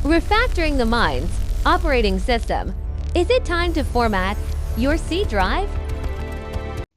Refactoring the mind's operating system. Is it time to format your C drive?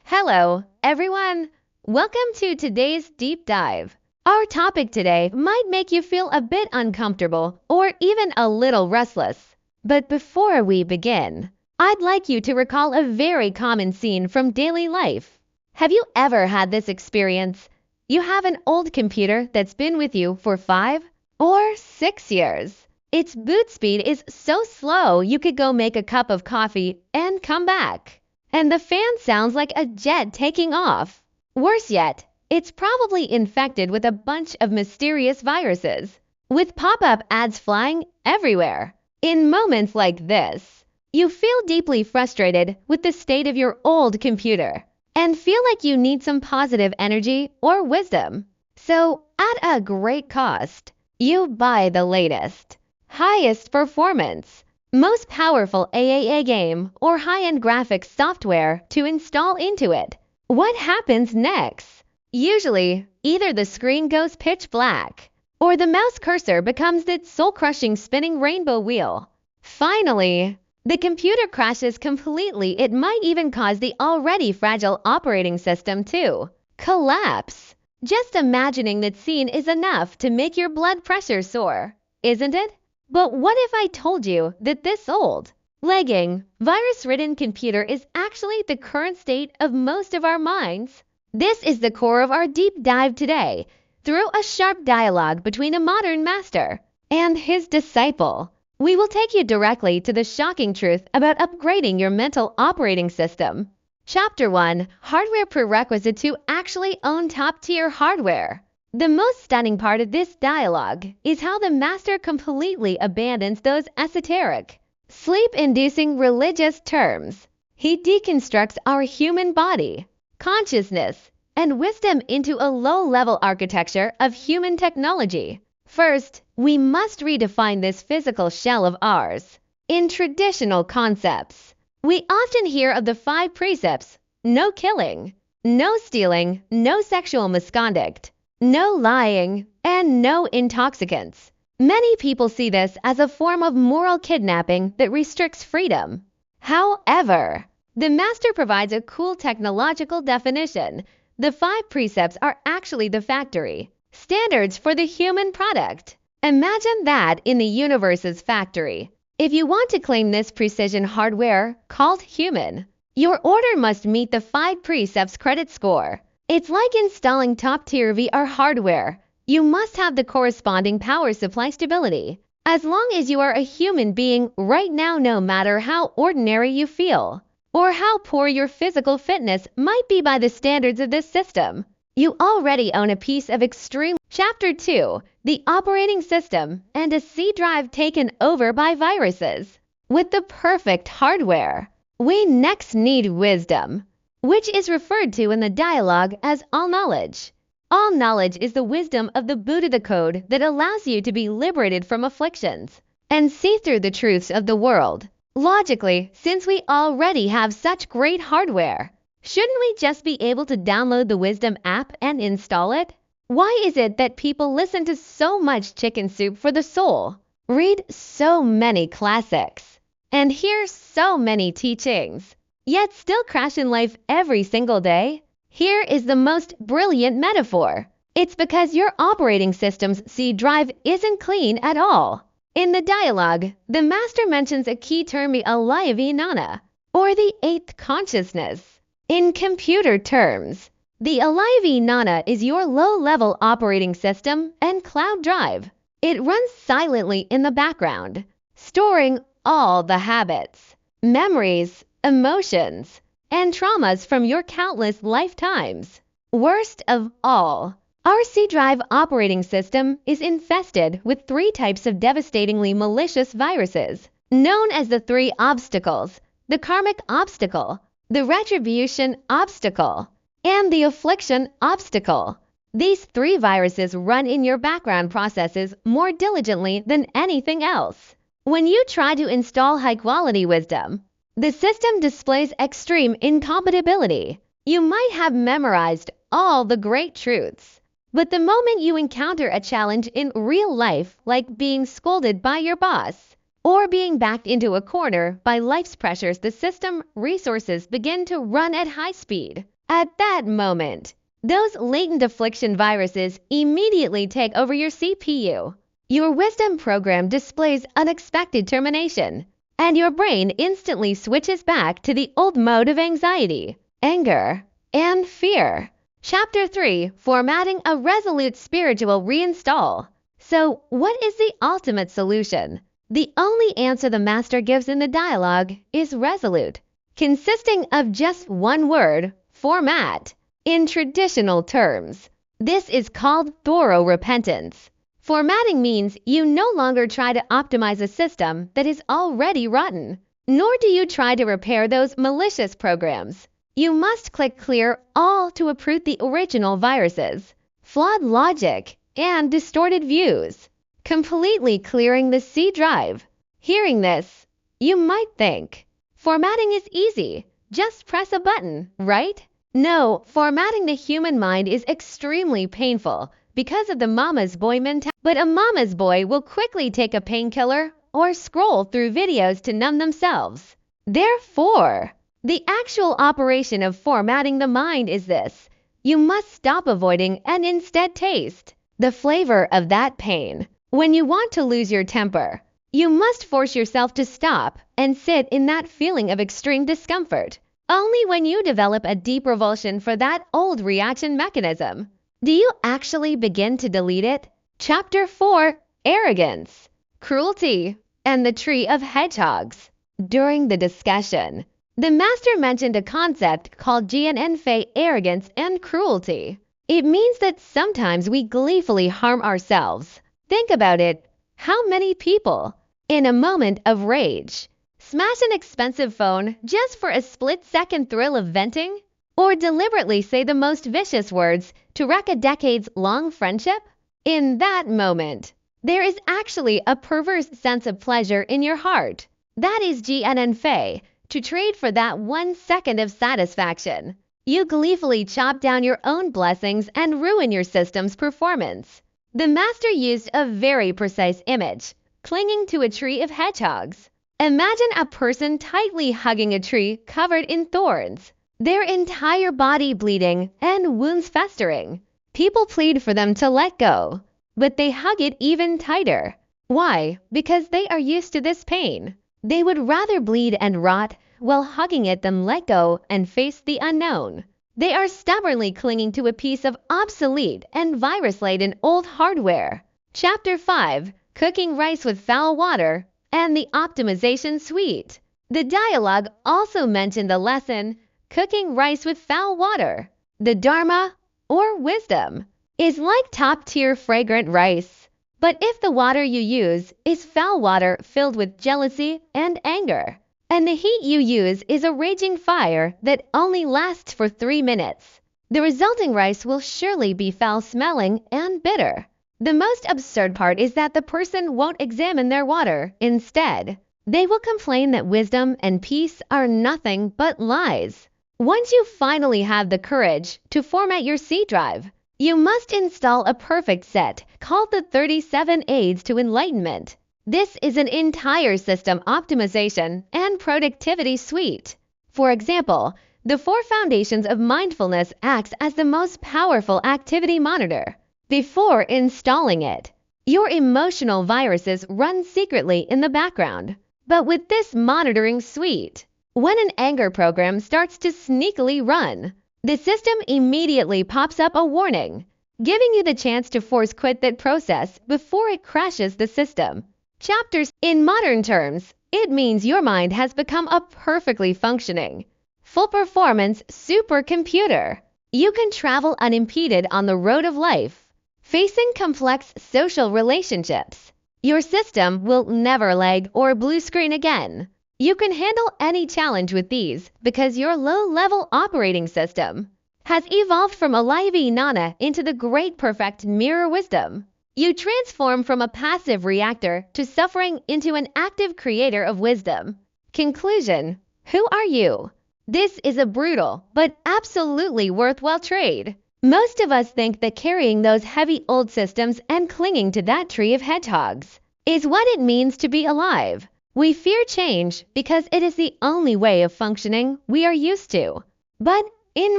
Hello, everyone. Welcome to today's deep dive. Our topic today might make you feel a bit uncomfortable or even a little restless. But before we begin, I'd like you to recall a very common scene from daily life. Have you ever had this experience? You have an old computer that's been with you for 5 or 6 years. Its boot speed is so slow you could go make a cup of coffee and come back. And the fan sounds like a jet taking off. Worse yet, it's probably infected with a bunch of mysterious viruses, with pop-up ads flying everywhere. In moments like this, you feel deeply frustrated with the state of your old computer and feel like you need some positive energy or wisdom. So, at a great cost, you buy the latest, highest performance, most powerful AAA game or high-end graphics software to install into it. What happens next? Usually, either the screen goes pitch black or the mouse cursor becomes its soul-crushing spinning rainbow wheel. Finally, the computer crashes completely. It might even cause the already fragile operating system to collapse. Just imagining that scene is enough to make your blood pressure soar, isn't it? But what if I told you that this old, lagging, virus-ridden computer is actually the current state of most of our minds? This is the core of our deep dive today, through a sharp dialogue between a modern master and his disciple. We will take you directly to the shocking truth about upgrading your mental operating system. Chapter 1: Hardware Prerequisite to Actually Own Top-Tier Hardware. The most stunning part of this dialogue is how the master completely abandons those esoteric, sleep-inducing religious terms. He deconstructs our human body, consciousness, and wisdom into a low-level architecture of human technology. First, we must redefine this physical shell of ours. In traditional concepts, we often hear of the 5 precepts: no killing, no stealing, no sexual misconduct, no lying, and no intoxicants. Many people see this as a form of moral kidnapping that restricts freedom. However, the master provides a cool technological definition. The 5 precepts are actually the factory standards for the human product. Imagine that in the universe's factory. If you want to claim this precision hardware called human, your order must meet the 5 precepts credit score. It's like installing top-tier VR hardware. You must have the corresponding power supply stability. As long as you are a human being right now, no matter how ordinary you feel, or how poor your physical fitness might be by the standards of this system, you already own a piece of extreme. Chapter 2: The Operating System and a C drive taken over by viruses. With the perfect hardware, we next need wisdom, which is referred to in the dialogue as all knowledge. All knowledge is the wisdom of the Buddha, the code that allows you to be liberated from afflictions and see through the truths of the world. Logically, since we already have such great hardware, shouldn't we just be able to download the Wisdom app and install it? Why is it that people listen to so much chicken soup for the soul, read so many classics, and hear so many teachings, yet still crash in life every single day? Here is the most brilliant metaphor. It's because your operating system's C drive isn't clean at all. In the dialogue, the master mentions a key term, the Alayvi Nana, or the 8th consciousness. In computer terms, the Alayvi Nana is your low-level operating system and cloud drive. It runs silently in the background, storing all the habits, memories, emotions, and traumas from your countless lifetimes. Worst of all, our C drive operating system is infested with 3 types of devastatingly malicious viruses, known as the 3 obstacles: the karmic obstacle, the retribution obstacle, and the affliction obstacle. These 3 viruses run in your background processes more diligently than anything else. When you try to install high-quality wisdom, the system displays extreme incompatibility. You might have memorized all the great truths, But the moment you encounter a challenge in real life, like being scolded by your boss or being backed into a corner by life's pressures, the system resources begin to run at high speed. At that moment, those latent affliction viruses immediately take over your CPU. Your wisdom program displays unexpected termination, and your brain instantly switches back to the old mode of anxiety, anger, and fear. Chapter 3: Formatting a Resolute Spiritual Reinstall. So, what is the ultimate solution? The only answer the master gives in the dialogue is resolute, consisting of just one word: format. In traditional terms, this is called thorough repentance. Formatting means you no longer try to optimize a system that is already rotten, nor do you try to repair those malicious programs. You must click clear all to uproot the original viruses, flawed logic, and distorted views, completely clearing the C drive. Hearing this, you might think, formatting is easy, just press a button, right? No, formatting the human mind is extremely painful because of the mama's boy mentality. But a mama's boy will quickly take a painkiller or scroll through videos to numb themselves. Therefore, the actual operation of formatting the mind is this: you must stop avoiding and instead taste the flavor of that pain. When you want to lose your temper, you must force yourself to stop and sit in that feeling of extreme discomfort. Only when you develop a deep revulsion for that old reaction mechanism do you actually begin to delete it. Chapter 4: Arrogance, Cruelty, and the Tree of Hedgehogs. During the discussion, the master mentioned a concept called GNNFE, arrogance and cruelty. It means that sometimes we gleefully harm ourselves. Think about it. How many people, in a moment of rage, smash an expensive phone just for a split-second thrill of venting? Or deliberately say the most vicious words to wreck a decades-long friendship? In that moment, there is actually a perverse sense of pleasure in your heart. That is GNNFE, to trade for that 1 second of satisfaction. You gleefully chop down your own blessings and ruin your system's performance. The master used a very precise image, clinging to a tree of hedgehogs. Imagine a person tightly hugging a tree covered in thorns, their entire body bleeding and wounds festering. People plead for them to let go, but they hug it even tighter. Why? Because they are used to this pain. They would rather bleed and rot while hugging it than let go and face the unknown. They are stubbornly clinging to a piece of obsolete and virus-laden old hardware. Chapter 5: Cooking Rice with Foul Water and the Optimization Suite. The dialogue also mentioned the lesson, cooking rice with foul water. The Dharma, or wisdom, is like top-tier fragrant rice. But if the water you use is foul water filled with jealousy and anger, and the heat you use is a raging fire that only lasts for 3 minutes, the resulting rice will surely be foul-smelling and bitter. The most absurd part is that the person won't examine their water. Instead, they will complain that wisdom and peace are nothing but lies. Once you finally have the courage to format your C drive, you must install a perfect set called the 37 Aids to Enlightenment. This is an entire system optimization and productivity suite. For example, the 4 foundations of mindfulness acts as the most powerful activity monitor. Before installing it, your emotional viruses run secretly in the background. But with this monitoring suite, when an anger program starts to sneakily run, the system immediately pops up a warning, giving you the chance to force quit that process before it crashes the system. Chapters. In modern terms, it means your mind has become a perfectly functioning, full-performance supercomputer. You can travel unimpeded on the road of life, facing complex social relationships. Your system will never lag or blue screen again. You can handle any challenge with these because your low-level operating system has evolved from Alive Nana into the great perfect mirror wisdom. You transform from a passive reactor to suffering into an active creator of wisdom. Conclusion: who are you? This is a brutal but absolutely worthwhile trade. Most of us think that carrying those heavy old systems and clinging to that tree of hedgehogs is what it means to be alive. We fear change because it is the only way of functioning we are used to. But in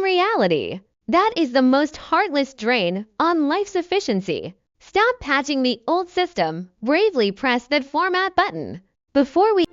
reality, that is the most heartless drain on life's efficiency. Stop patching the old system, bravely press that format button. Before we